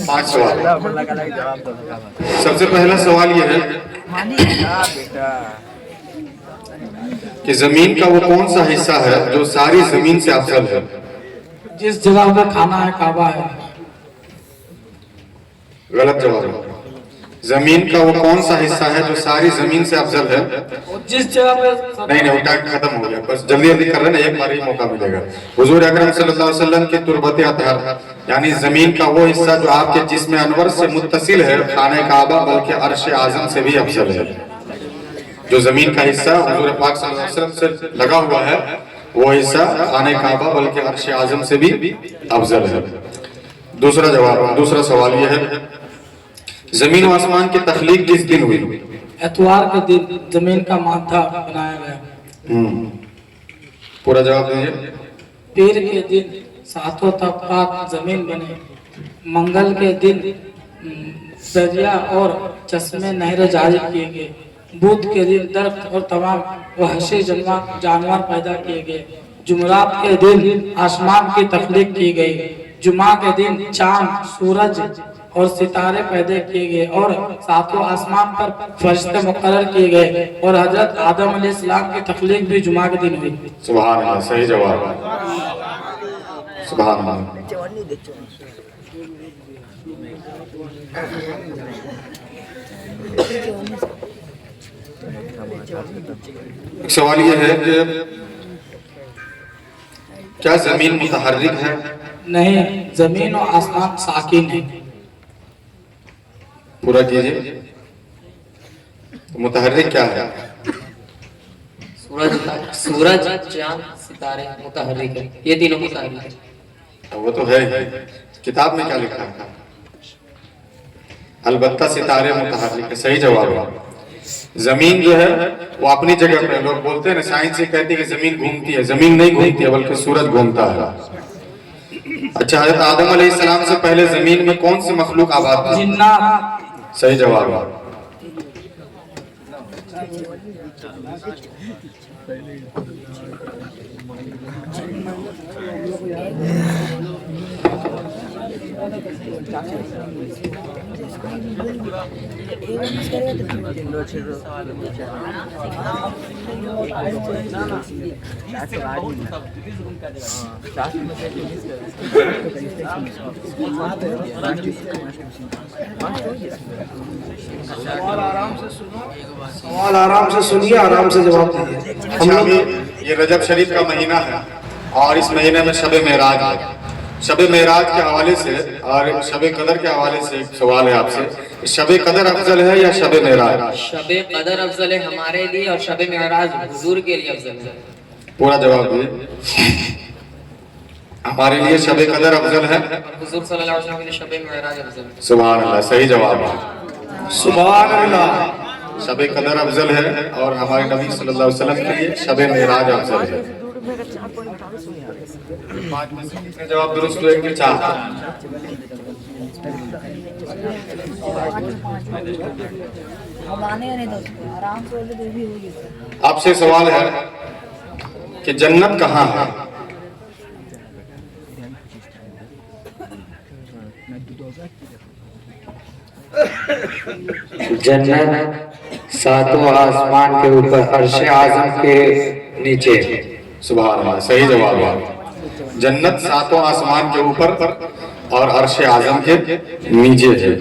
5 सवाल। सबसे पहला सवाल यह है कि जमीन का वो कौन सा हिस्सा है जो सारी जमीन से अफजल है? जिस जगह पे खाना है काबा है। गलत जवाब है। जमीन का वो कौन सा हिस्सा है जो सारी जमीन से अफजल है? जिस जगह पे नहीं, वो टाइम खत्म हो गया, बस जल्दी जल्दी कर रहे ना, एक बार ही मौका मिलेगा। हुजूर अकरम सल्लल्लाहु अलैहि वसल्लम की तुरबत अतहर यानी जमीन का वो हिस्सा जो आपके जिस्म अनवर से मुत्तसिल है, खाने काबा बल्कि अर्श आज़म से भी अफजल है। जो जमीन का हिस्सा हुजूर पाक सल्लल्लाहु अलैहि वसल्लम से लगा हुआ है, वो हिस्सा खाने काबा बल्कि अर्श आज़म से भी अफजल है। दूसरा सवाल यह है, जमीन व आसमान की तख्लीक किस दिन हुई? एतवार के दिन जमीन का माथा बनाया गया। पूरा जवाब दीजिए। पीर के दिन सातों तबकात जमीन बने। मंगल के दिन दरिया और चश्मे नहर जारी किए गए। बुध के दिन दरख्त और तमाम वहशी जानवर पैदा किए गए। जुमरात के दिन आसमान की तख्लीक की गई। जुमा के दिन चांद, सूरज और सितारे पैदा किए गए और सातों आसमान पर फरिश्ते मुकर्रर किए गए और हजरत आदम अलैहिस्सलाम की तख्लीक भी जुमा के दिन हुई। सुभान अल्लाह, सही जवाब है। सुभान अल्लाह। सवाल यह है कि क्या जमीन मुतहर्रिक है? नहीं, जमीन और आसमान साकिन है। पूरा कीजिए। तो मुतहर्रिक क्या है? सूरज, चांद, सितारे मुतहर्रिक है। ये तीनों मुतहर्रिक है। वो तो है ही। किताब में क्या लिखा है? अलबत्ता सितारे मुतहर्रिक है। सही जवाब है। जमीन जो है वो अपनी जगह पे, लोग बोलते हैं ना, साइंस ये कहती है कि जमीन घूमती है। जमीन नहीं घूमती है, बल्कि सूरज घूमता है। अच्छा, हज़रत आदम अलैहिस्सलाम से पहले जमीन में कौन सी मखलूक आबाद थी? जिन्नात। सही जवाब है। सवाल आराम से सुनिए, आराम से जवाब दीजिए। हम लोग ये रजब शरीफ का महीना है और इस महीने में शब मेराज है। शब मेराज के हवाले से और शब कदर के हवाले से एक सवाल है आपसे, शब कदर अफजल है या शब मेराज? शब कदर अफजल है हमारे लिए और शब मेराज हुजूर के लिए अफजल है। पूरा जवाब दीजिए। हमारे लिए शब कदर अफजल है, हुजूर सल्लल्लाहु अलैहि वसल्लम के लिए शब मेराज अफजल है। सुभान अल्लाह, सही जवाब है। सुभान अल्लाह। शब कदर अफजल है और हमारे नबी सल्लल्लाहु अलैहि वसल्लम के लिए शब मेराज अफजल है। जवाब दुरुस्त हुए कि चार? आपसे सवाल है कि जन्नत कहाँ है? जन्नत सातों आसमान के ऊपर अर्श आज़म के नीचे। सुभान अल्लाह, सही जवाब है। जन्नत सातों आसमान के ऊपर और अर्श आज़म के नीचे है।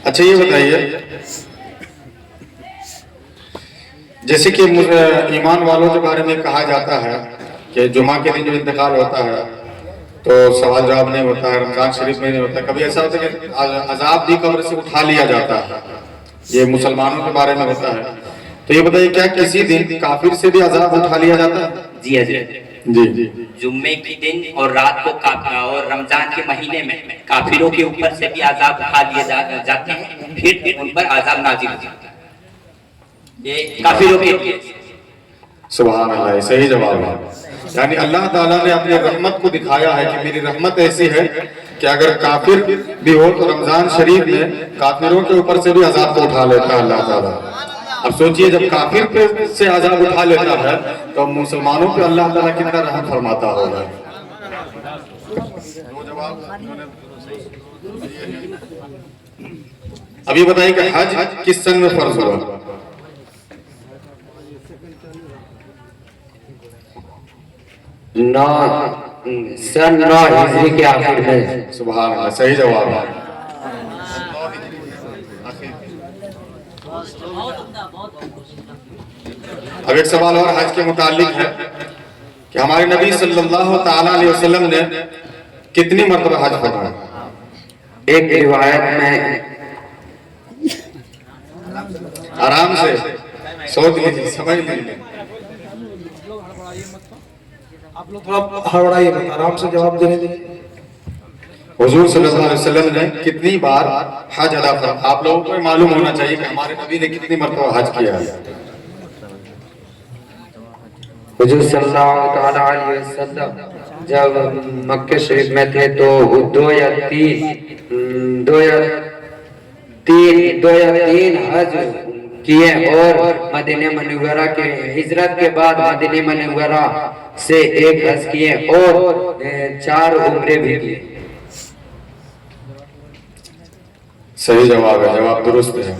अच्छा, ये बताइए, जैसे कि ईमान वालों के बारे में कहा जाता है कि जुमा के दिन जो इंतकाल होता है तो सवाल जवाब नहीं होता है, रमजान शरीफ में नहीं होता। कभी ऐसा होता है कि अजाब भी कब्र से उठा लिया जाता है, ये मुसलमानों के बारे में होता है। तो ये बताइए, क्या किसी दिन काफिर से भी अजाब उठा लिया जाता है? जी हज़रत। जी। जुम्मे के दिन और रात को और रमजान के महीने में काफिरों के ऊपर से भी अजाब उठा लिए जाते हैं, फिर उन पर अजाब नाजिल होता है। ये काफिरों के लिए। सुभान अल्लाह, सही जवाब है। यानी अल्लाह ताला ने अपनी रहमत को दिखाया है कि मेरी रहमत ऐसी है कि अगर काफिर भी हो तो रमजान शरीफ में काफिरों के ऊपर से भी अजाब को उठा लेता है अल्लाह ताला। अब सोचिए जब काफिर पे से अजाब उठा लेता है तो मुसलमानों पे अल्लाह ताला कितना रहम फरमाता होगा। अभी बताइए कि हज किस सन में फर्ज हुआ? सन 9 हिजरी के आखिर में। सुभान अल्लाह, सही जवाब है। अब एक सवाल और हज के मुतालिक है कि हमारे नबी सल्लल्लाहु ताला अलैहि वसल्लम ने कितनी मरतबा हज फरमाया? एक रिवायत में आराम से सोच लीजिए, समझ लीजिए। आप लोग थोड़ा हड़बड़ाइए मत, आराम से जवाब देने दीजिए। हुजूर सल्लल्लाहु अलैहि वसल्लम ने कितनी बार हज अदा फरमाया? आप लोगों को मालूम होना चाहिए कि हमारे नबी ने कितनी मरतबा हज किया है। हुजूर सल्लल्लाहु ताला अलैहि वसल्लम जब मक्के शरीफ में थे तो 2 या 3 हज किए और मदीने मुनव्वरा के हिजरत के बाद मदीने मुनव्वरा से 1 हज किए और 4 उम्रे भी किए। सही जवाब है, जवाब दुरुस्त है।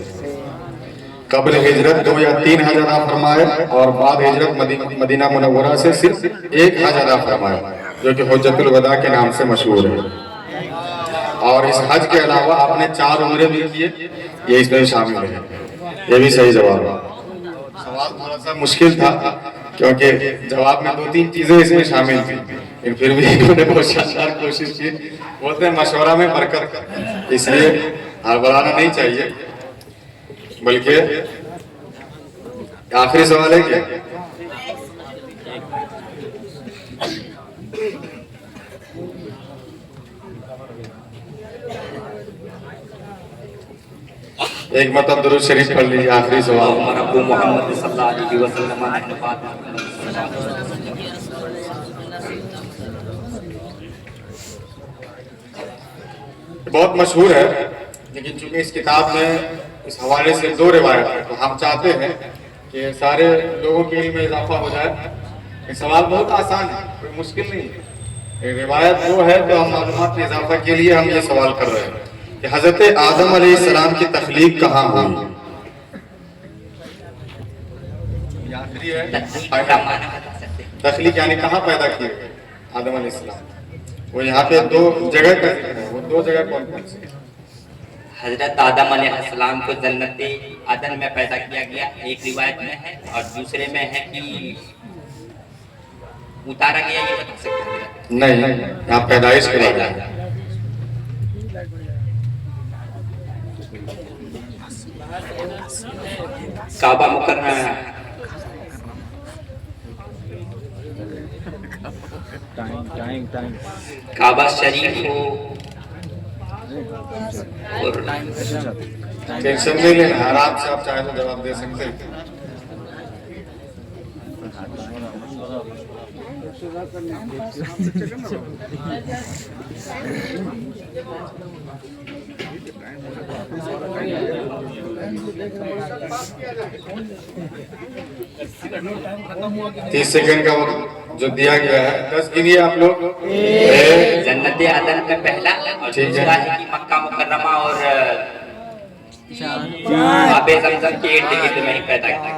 कब्ल हिजरत 2 या 3 हज अदा फरमाए और बाद हिजरत मदीना मुनव्वरा से सिर्फ 1 हज अदा फरमाए, जो कि हुज्जतुल वदा के नाम से मशहूर है। और इस हज के अलावा आपने 4 उम्रे भी किए, ये इसमें शामिल है। ये भी सही जवाब है। सवाल थोड़ा सा मुश्किल था क्योंकि जवाब में 2-3 चीजें इसमें शामिल थी, लेकिन फिर भी मैंने बहुत शानदार कोशिश की। बोलते हैं मशवरा में बरकत, इसलिए हड़बड़ाना नहीं चाहिए। बल्कि आखिरी सवाल है क्या? एक मतलब दुरूद शरीफ पढ़ लीजिए, आखिरी सवाल। मोहम्मद सल्लल्लाहु अलैहि वसल्लम बहुत मशहूर है, लेकिन चूंकि इस किताब में इस हवाले से 2 रिवायत है तो हम चाहते हैं कि सारे लोगों के इल्म में इजाफा हो जाए। ये सवाल बहुत आसान है, कोई मुश्किल नहीं है। रिवायत 2 है तो हम मालूमात में इजाफा के लिए हम ये सवाल कर रहे हैं कि हजरत आदम अलैहिस्सलाम की तख्लीक कहाँ हुई? आखिरी है, तख्लीक यानी कहाँ पैदा किए गए आदम अलैहिस्सलाम? वो यहाँ पे 2 जगह का जिक्र है, वो 2 जगह कौन कौन सी? हजरत आदम अलैहिस्सलाम को जन्नत अदन में पैदा किया गया, एक रिवायत में है, और दूसरे में है कि उतारा गया, ये बता सकते हैं? नहीं, यहाँ पैदाइश के बारे में। काबा मुकर्रमा, काबा शरीफ हो और टेंशन नहीं लेना, आराम से आप चाहे तो जवाब दे सकते हैं। तीस सेकंड का वक्त जो दिया गया है, 10 गिनिए आप लोग। जन्नत अदन में पहला, और दूसरा है कि मक्का मुकर्रमा और आबे ज़मज़म के इर्द गिर्द में ही पैदा किया।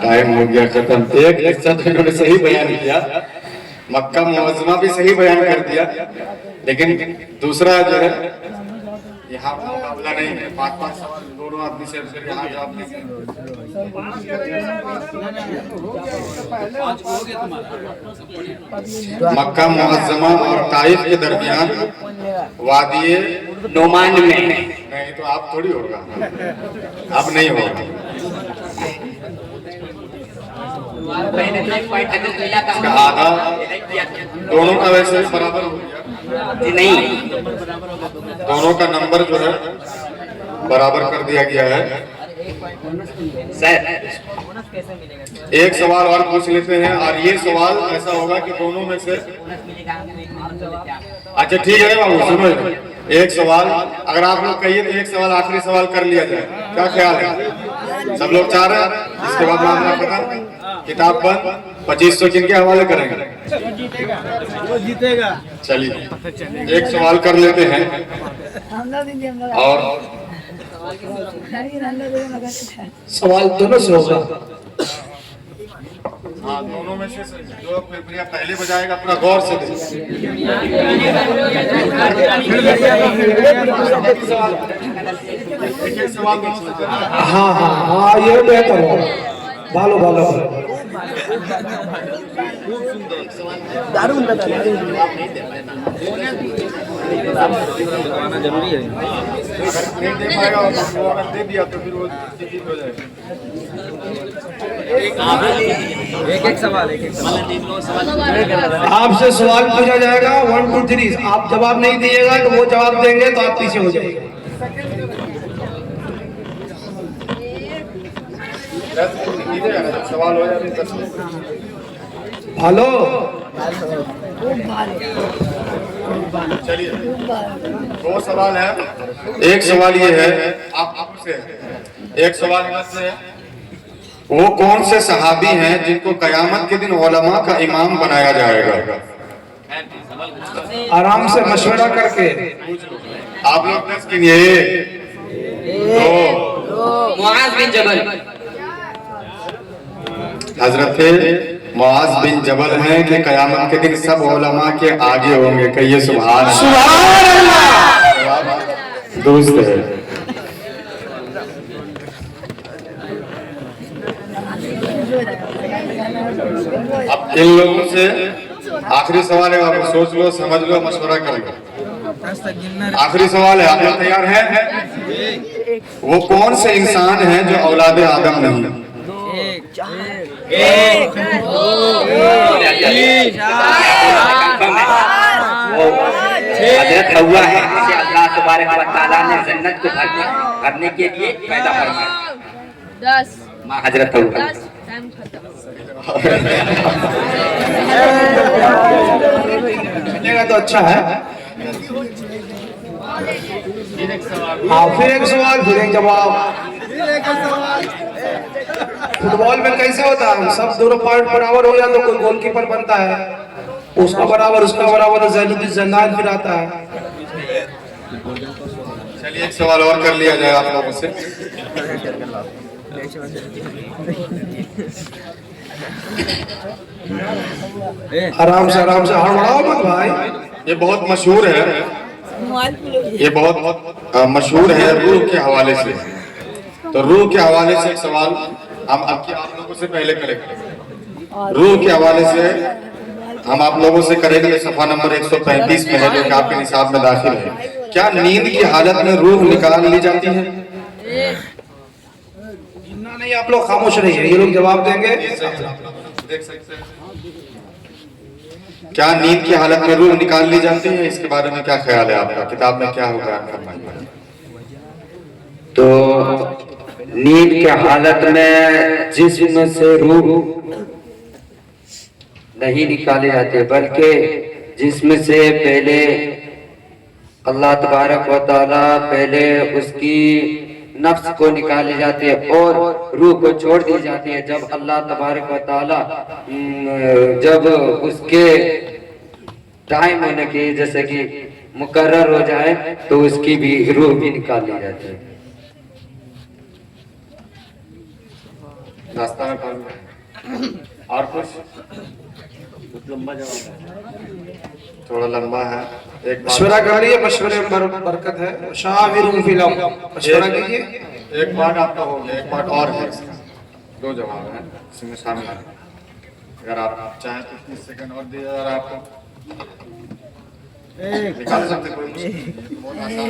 टाइम हो गया खत्म। एक हिस्सा तो इन्होंने सही बयान किया, मक्का मुअज़्ज़मा भी सही बयान कर दिया, लेकिन दूसरा जो है यहाँ मुकाबला नहीं है। 5-5 सवाल दोनों आदमी से यहाँ जवाब देंगे। मक्का मुअज़्ज़मा और ताइफ के दरमियान वादी नोमान में नहीं तो आप थोड़ी होगा, अब नहीं होगा। मैंने तो एक पॉइंट अगर मिला था, इसका आधा दोनों का वैसे बराबर हो गया जी नहीं, दोनों का नंबर जो है बराबर कर दिया गया है। सर एक सवाल और पूछ लेते हैं, और ये सवाल ऐसा होगा कि दोनों में से अच्छा ठीक है बाबू, सुनो एक सवाल, अगर आप लोग कहिए तो एक सवाल आखिरी सवाल कर लिया जाए, क्या ख्याल है? सब लोग चाह रहे हैं? इसके बाद मामला खत्म, किताब बंद। 2500 किनके हवाले करेंगे? वो जीतेगा। चलिए एक सवाल कर लेते हैं। और सवाल दोनों से होगा। हाँ, दोनों में से जो पिपरिया पहले बजाएगा अपना गौर से देख। एक सवाल दोनों से देना। हाँ हाँ हाँ, ये बेहतर होगा। भालो भालो जरूरी है, अगर नहीं दे पाएगा और अगर दे दिया तो फिर वो जीत हो जाएगा। एक सवाल आपसे सवाल पूछा जाएगा 1 2 3, आप जवाब नहीं दिएगा तो वो जवाब देंगे तो आप पीछे हो जाएंगे। सवाल हो जाए। हेलो, चलिए दो सवाल है। एक सवाल ये है आपसे, एक सवाल से है, वो कौन से सहाबी हैं जिनको कयामत के दिन उलमा का इमाम बनाया जाएगा? आराम से मशवरा करके आप लोग दस गिनिए। तो मुआज बिन जबल। हजरत मुआज बिन जबल हैं कि कयामत के दिन सब उलमा के आगे होंगे। कहिए सुभान अल्लाह। दुरुस्त है। अब इन लोगों से आखिरी सवाल है, आप सोच लो, समझ लो, मशवरा कर लो। आखिरी सवाल है, आप लोग तैयार हैं? वो कौन से इंसान हैं जो औलाद आदम नहीं? हजरत हव्वा है जिसे अल्लाह तबारक व तआला ने जन्नत को भरने के लिए पैदा फरमाया। 10 माँ हजरत हव्वा। टाइम खत्म। मिलेगा तो अच्छा है। हाँ, फिर एक सवाल, फिर एक जवाब। फुटबॉल में कैसे होता है, सब दोनों पॉइंट बराबर हो जाए तो कोई गोलकीपर बनता है, उसका बराबर जैनुद्दीन जन्नान फिर आता है। चलिए एक सवाल और कर लिया जाए आप लोगों से। आराम से हड़बड़ाओ मत भाई। ये बहुत मशहूर है, ये बहुत मशहूर है रूह के हवाले से। तो रूह के हवाले से एक सवाल हम आप लोगों से पहले करेंगे। रूह के हवाले से हम आप लोगों से करेंगे। सफा नंबर 135 में है, जो कि आपके निसाब में दाखिल है। क्या नींद की हालत में रूह निकाल ली जाती है? जिन्ना नहीं, आप लोग खामोश रहिए, ये लोग जवाब देंगे। देख सकते हैं क्या नींद की हालत में रूह निकाल ली जाती है? इसके बारे में क्या ख्याल है आपका? किताब में क्या होगा? तो नींद के हालत में जिस्म से रूह नहीं निकाले जाते, बल्कि जिस्म से पहले अल्लाह तबारक व तआला पहले उसकी नफ्स को निकाले जाते हैं और रूह को छोड़ दी जाती है। जब अल्लाह तबारक व तआला जब उसके टाइम होने की जैसे कि मुकर्रर हो जाए तो उसकी भी रूह भी निकाल ली जाती है। रास्ता में और कुछ लंबा जवाब है, थोड़ा लंबा है। एक मशवरा कर लिए, मशवरे में बरकत है। शाविरुन फिल अम्र, मशवरा कीजिए। एक पार्ट आपका हो गया, एक पार्ट और है इसका। 2 जवाब हैं इसमें शामिल है। अगर आप चाहें तो 30 सेकंड और दिया जा रहा है आपको, निकाल सकते कोई मुश्किल, बहुत आसान है।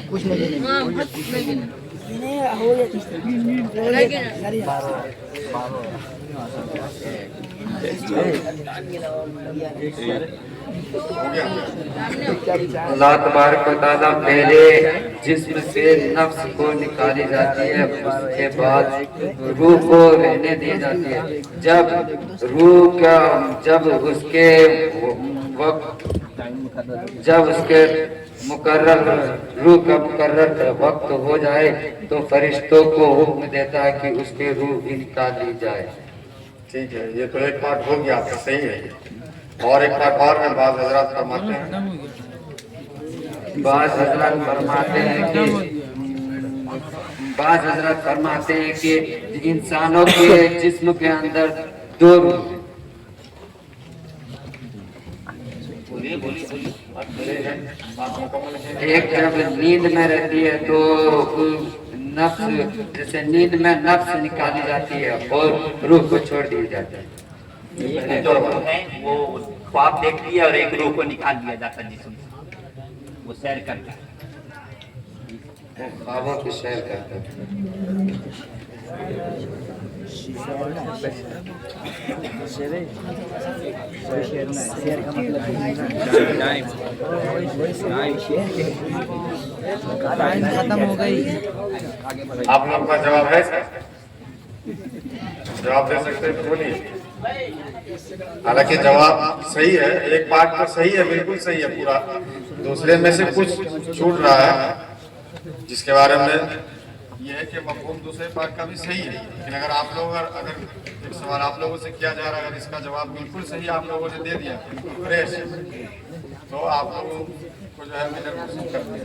कुछ नहीं अल्लाह तबारक व तआला पहले जिस्म से नफ्स को निकाली जाती है, उसके बाद रूह को रहने दी जाती है। जब उसके मुकर्रर रूह का मुकर्रर वक्त हो जाए तो फरिश्तों को हुक्म देता है कि उसकी रूह भी निकाल ली जाए। ठीक है, ये तो एक पार्ट हो गया आपका, सही है। और एक पार्ट और में बाज़ हज़रात फरमाते हैं, बाज़ हज़रात फरमाते हैं कि इंसानों के जिस्म के अंदर दो रूह हैं। एक जब नींद में रहती है तो नफ्स, जैसे नींद में नफ्स निकाली जाती है और रूह को छोड़ दी जाती है। ये जो रूह है वो ख्वाब देखती है और एक रूह को निकाल दिया जाता है जिसमें वो सैर करता है, वो ख्वाबों की सैर करता है। खत्म हो गई। आप लोग का जवाब है इसका? जवाब दे सकते हैं तो बोलिए। हालांकि जवाब सही है, एक पार्ट तो सही है, बिल्कुल सही है पूरा, दूसरे में से कुछ छूट रहा है जिसके बारे में ये है कि मफहूम दूसरे पार्ट का भी सही है। लेकिन अगर आप लोग अगर एक सवाल आप लोगों से किया जा रहा है, अगर इसका जवाब बिल्कुल सही आप लोगों ने दे दिया फ्रेश, तो आप लोगों को जो है मिलकर करते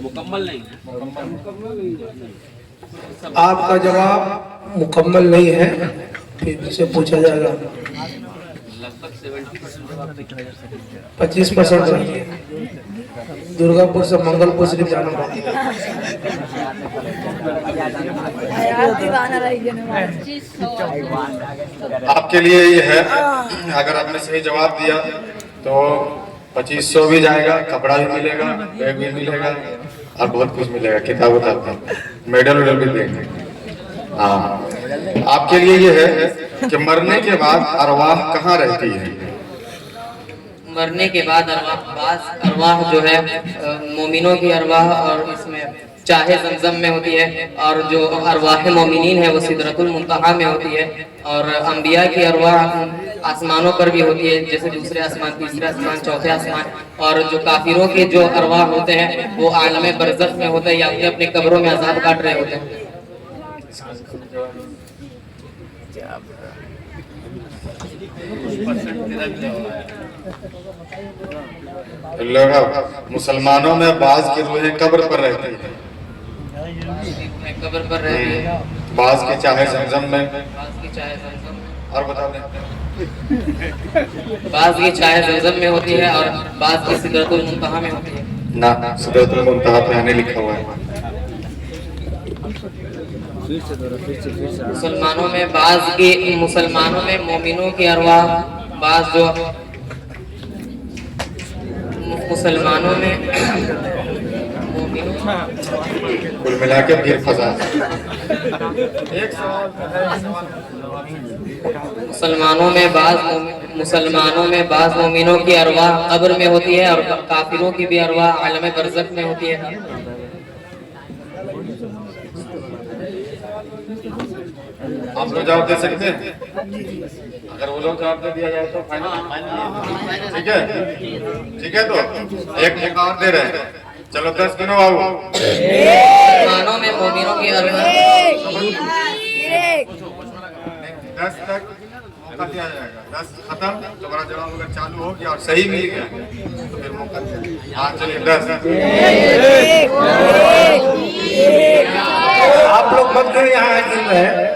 मुकम्मल नहीं। आपका जवाब मुकम्मल नहीं है, फिर से पूछा जाएगा। 25% रही है। दुर्गापुर से मंगलपुर सिर्फ जाना पड़ती है। आपके लिए ये है, अगर आपने सही जवाब दिया तो 2500 भी जाएगा, कपड़ा भी मिलेगा, बैग भी मिलेगा और बहुत कुछ मिलेगा, किताब उताब, मेडल वेडल भी देंगे। हाँ, आपके लिए ये है कि मरने के बाद अरवाह कहाँ रहती है? मरने के बाद अरवाह जो है मोमिनों की अरवाह और इसमें चाहे जमजम में होती है, और जो अरवाह मोमिनीन है वो सिदरतुल मुंतहा में होती है, और अंबिया की अरवाह आसमानों पर भी होती है, जैसे दूसरे आसमान, तीसरे आसमान, चौथे आसमान, और जो काफिरों के जो अरवाह होते हैं वो आलम बरज़ख में होते हैं या अपने अपने कब्रों में अज़ाब काट रहे होते हैं। लोग मुसलमानों में बाज की रूहें कब्र पर रहती है, कब्र पर रहती है, बाज के चाहे जमजम में, बाज़ की चाहे ज़मज़म में, और बता दें बाज़ की चाहे ज़मज़म में होती है और बाज़ की सिदरतुल मुंतहा में होती है। ना, सिदरतुल मुंतहा पे आने लिखा हुआ है। मुसलमानों में मोमिनों की अरवाह, बाज़ जो मुसलमानों में कुल मिला के फिर फजा। मुसलमानों में बाज़ मोमिनों की अरवाह कब्र में होती है और काफिरों की भी अरवाह आलम बरज़ख में होती है। आप लोग जवाब दे सकते हैं? अगर वो लोग जवाब दे दिया जाए तो फाइनल, ठीक है? ठीक है, तो एक मौका और दे रहे हैं, चलो 10 गिनो बाबू। मुसलमानों में मोमिनों की अरवाह 10 तक मौका दिया जाएगा, 10 खत्म, तुम्हारा जवाब अगर चालू हो गया और सही मिल गया तो फिर मौका दिया जाएगा। हाँ चलिए 10। आप लोग मत करें, यहाँ गिन रहे हैं।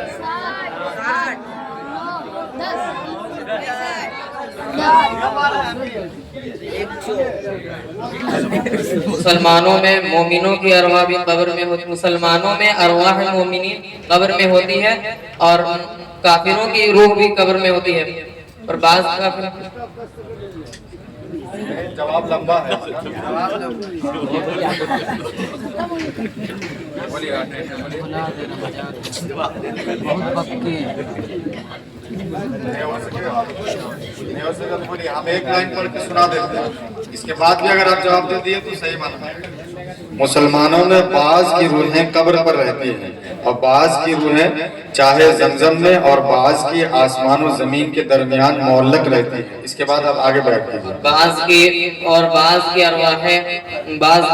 मुसलमानों में मोमिनों की अरवाह भी कब्र में होती, मुसलमानों में अरवाह मोमिनीन कब्र में होती है और काफिरों की रूह भी कब्र में होती है, और बाज़ काफिर जवाब लंबा है। बोलिए, हम एक लाइन पढ़ के सुना देते हैं, इसके बाद भी अगर आप जवाब दे दिए तो सही माना। मुसलमानों में बाज की रूहें कब्र पर रहती हैं और बाज की रूहें चाहे जमजम में और बाज की आसमान और जमीन के दरमियान मोहल्लक रहती है। इसके बाद आप आगे बढ़ कीजिए। बाज की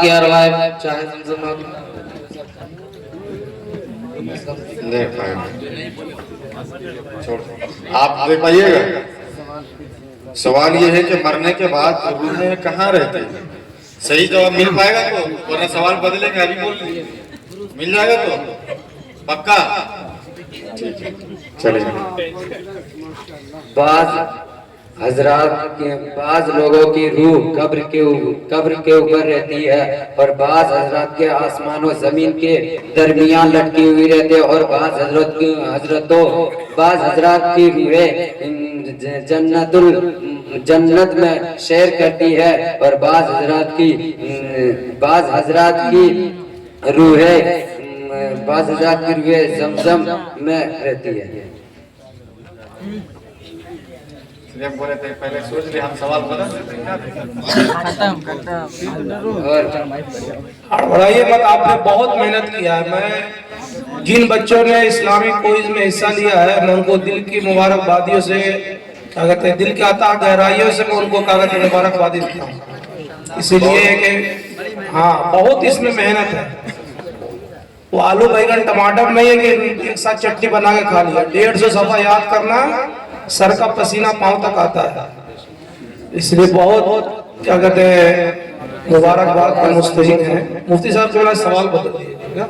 अरवाह चाहे जमजम में नहीं पाएगा, छोड़ आप दे पाइएगा। सवाल ये है कि मरने के बाद रूहें कहाँ रहती है? सही जवाब मिल पाएगा तो, वरना सवाल बदलेंगे। अभी बोल लीजिए, मिल जाएगा तो पक्का? ठीक है, चलिए। बाज लोगों की रूह कब्र के ऊपर रहती है और बाज हजरात के आसमान और जमीन के दरमियान लटकी हुई रहती है और बाज हजरात की रूहें जन्नत में सैर करती है और बाज हजरात की रूहें जमजम में रहती है। बोले थे पहले सोच लिया हम सवाल बदल देते हैं। बढ़ाइए मत, आपने बहुत मेहनत किया है। मैं जिन बच्चों ने इस्लामिक क्विज में हिस्सा लिया है, मैं उनको दिल की मुबारकबादियों से क्या कहते हैं, दिल के अता गहराइयों से मैं उनको क्या कहते हैं मुबारकबादी देता हूँ। इसीलिए कि हाँ, बहुत इसमें मेहनत है। वो आलू बैगन टमाटर नहीं है कि एक साथ चटनी बना के खा लिया। 150 सफा याद करना, सर का पसीना पांव तक आता है। इसलिए बहुत क्या कहते हैं मुबारकबाद का मुस्तहिक है। मुफ्ती साहब थोड़ा सवाल बता दीजिएगा।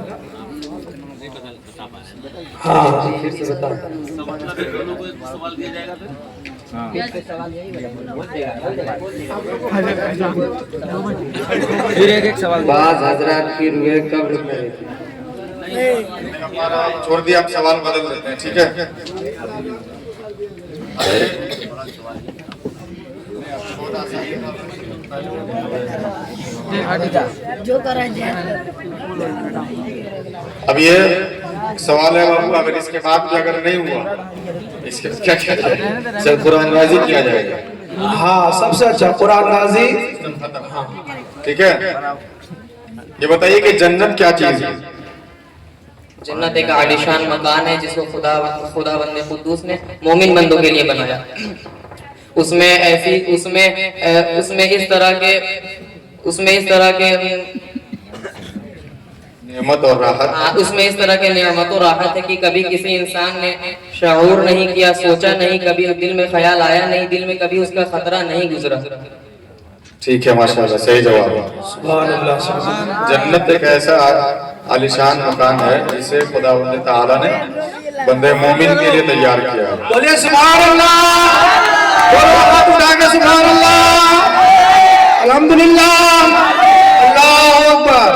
हाँ फिर से बताओ। सवाल दिया जाएगा तो फिर एक सवाल। बाज हजरात की रूहें कब्र में रहती है। छोड़ दिया, आप सवाल बदल देते हैं, ठीक है? जो करा जाए। अब ये सवाल है बाबू, अगर इसके बाद भी अगर नहीं हुआ, इसके क्या किया जाएगा? सिर्फ कुरान राजी किया जाएगा। हाँ, सबसे अच्छा कुरान राजी। ठीक है, ये बताइए कि जन्नत क्या चीज है? जन्नत एक आलीशान मकान है जिसको खुदा बंदे कुद्दूस ने मोमिन बंदों के लिए बनाया। उसमें इस तरह के नेमत और राहत, उसमें इस तरह के नियामत और राहत है कि कभी किसी इंसान ने शऊर नहीं किया, सोचा नहीं, कभी दिल में ख्याल आया नहीं, दिल में कभी उसका खतरा नहीं गुजरा। ठीक है, माशाल्लाह, सही जवाब। जन्नत एक ऐसा आलिशान मकान है जिसे खुदा ताला ने बंदे मोमिन के लिए तैयार किया है। बोलिए सुभान अल्लाह, हाथ उठा के सुभान अल्लाह, अल्हम्दुलिल्लाह, अल्लाहू अकबर।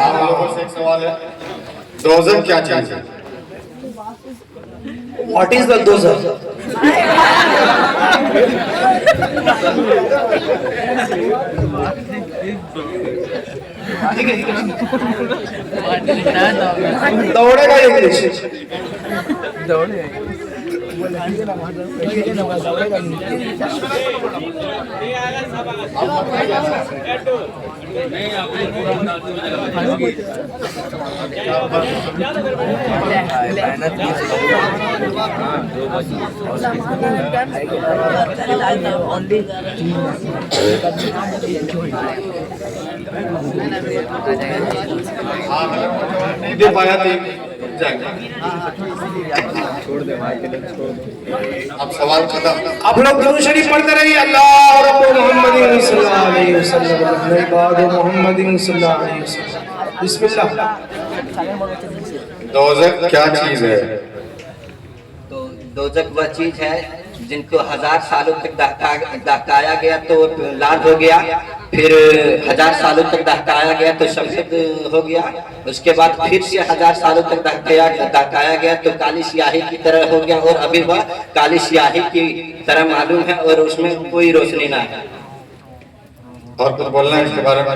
आप लोगों से एक सवाल है, दोज़ख क्या चीज है? व्हाट इज द दोज़ख? दौड़ेगा इंग्लिश। नहीं दे पाया तो जाएगा। अब सवाल खत्म। आप लोग दुरूद शरीफ पढ़ते रहिए। अल्लाह रब्बु मुहम्मदिन सल्लल्लाहु अलैहि वसल्लम, इबादु मुहम्मदिन सल्लल्लाहु अलैहि वसल्लम। बिस्मिल्लाह। दोज़ख क्या चीज है? तो दोजक वह चीज है जिनको 1000 सालों तक दहकाया गया तो लाल हो गया, फिर 1000 सालों तक दहकाया गया तो सफेद हो गया, उसके बाद फिर से 1000 सालों तक दहकाया गया तो काली स्याही की तरह हो गया, और अभी वह काली स्याही की तरह मालूम है और उसमें कोई रोशनी ना है। और कुछ बोलना है इसके बारे में?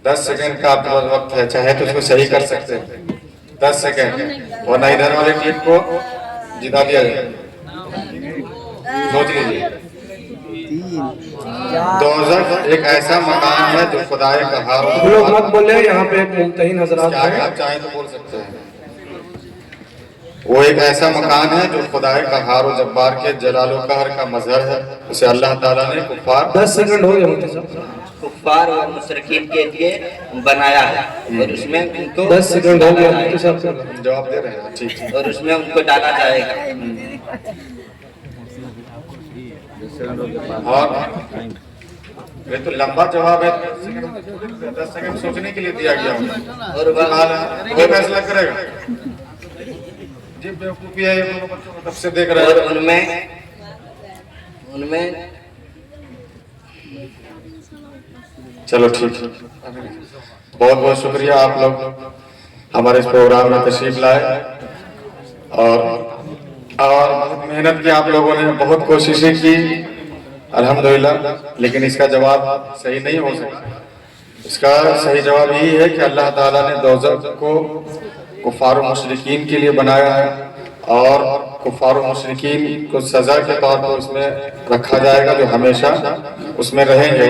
10 सेकंड का आपके पास वक्त है, चाहे तो उसको सही कर सकते हैं 10 सेकंड, वरना इधर वाले टीम को जिता दिया जाए। सोच लीजिए। दोज़ख एक ऐसा मकान है जो खुदाए कहार, लोग मत बोले, यहाँ पे एक मुमतहिन हजरात हैं। आप चाहे तो बोल सकते हैं। वो एक ऐसा मकान है जो खुदाए कहार और जब्बार के जलाल व कहर का मजहर है। उसे अल्लाह ताला ने कुफ्फार 10 सेकंड हो गए मुफ्ती साहब। कुफ्फार और मुशरिकीन के लिए बनाया है और उसमें उनको 10 सेकंड हो गया मुफ्ती साहब। जवाब दे रहे हैं, ठीक है। और उसमें उनको डाला जाएगा। और ये तो लंबा जवाब है, 10 सेकंड सोचने के लिए दिया गया और कोई फैसला करेगा। जी बेवकूफी है, ये दोनों बच्चों को तब से देख रहे और हैं। उनमें चलो ठीक है, बहुत बहुत शुक्रिया आप लोग हमारे इस प्रोग्राम में तशरीफ लाए और बहुत मेहनत की आप लोगों ने, बहुत कोशिशें की अल्हम्दुलिल्लाह, लेकिन इसका जवाब सही नहीं हो सका। इसका सही जवाब यही है कि अल्लाह ताला ने दोज़ख को कुफ़ार और मुशरिकीन के लिए बनाया है और कुफ़ार और मुशरिकीन को सजा के तौर पर उसमें रखा जाएगा, जो हमेशा उसमें रहेंगे।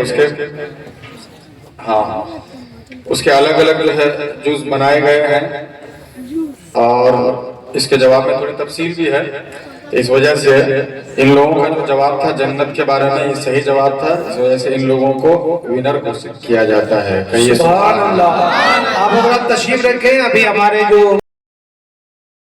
उसके अलग अलग जो है जुज़ बनाए गए हैं और इसके जवाब में थोड़ी तफसील भी है। इस वजह से इन लोगों का जो जवाब था जन्नत के बारे में, ये सही जवाब था, इस वजह से इन लोगों को विनर घोषित किया जाता है। कहिए सुभान अल्लाह। आप हमारा तशरीफ रखें। अभी हमारे जो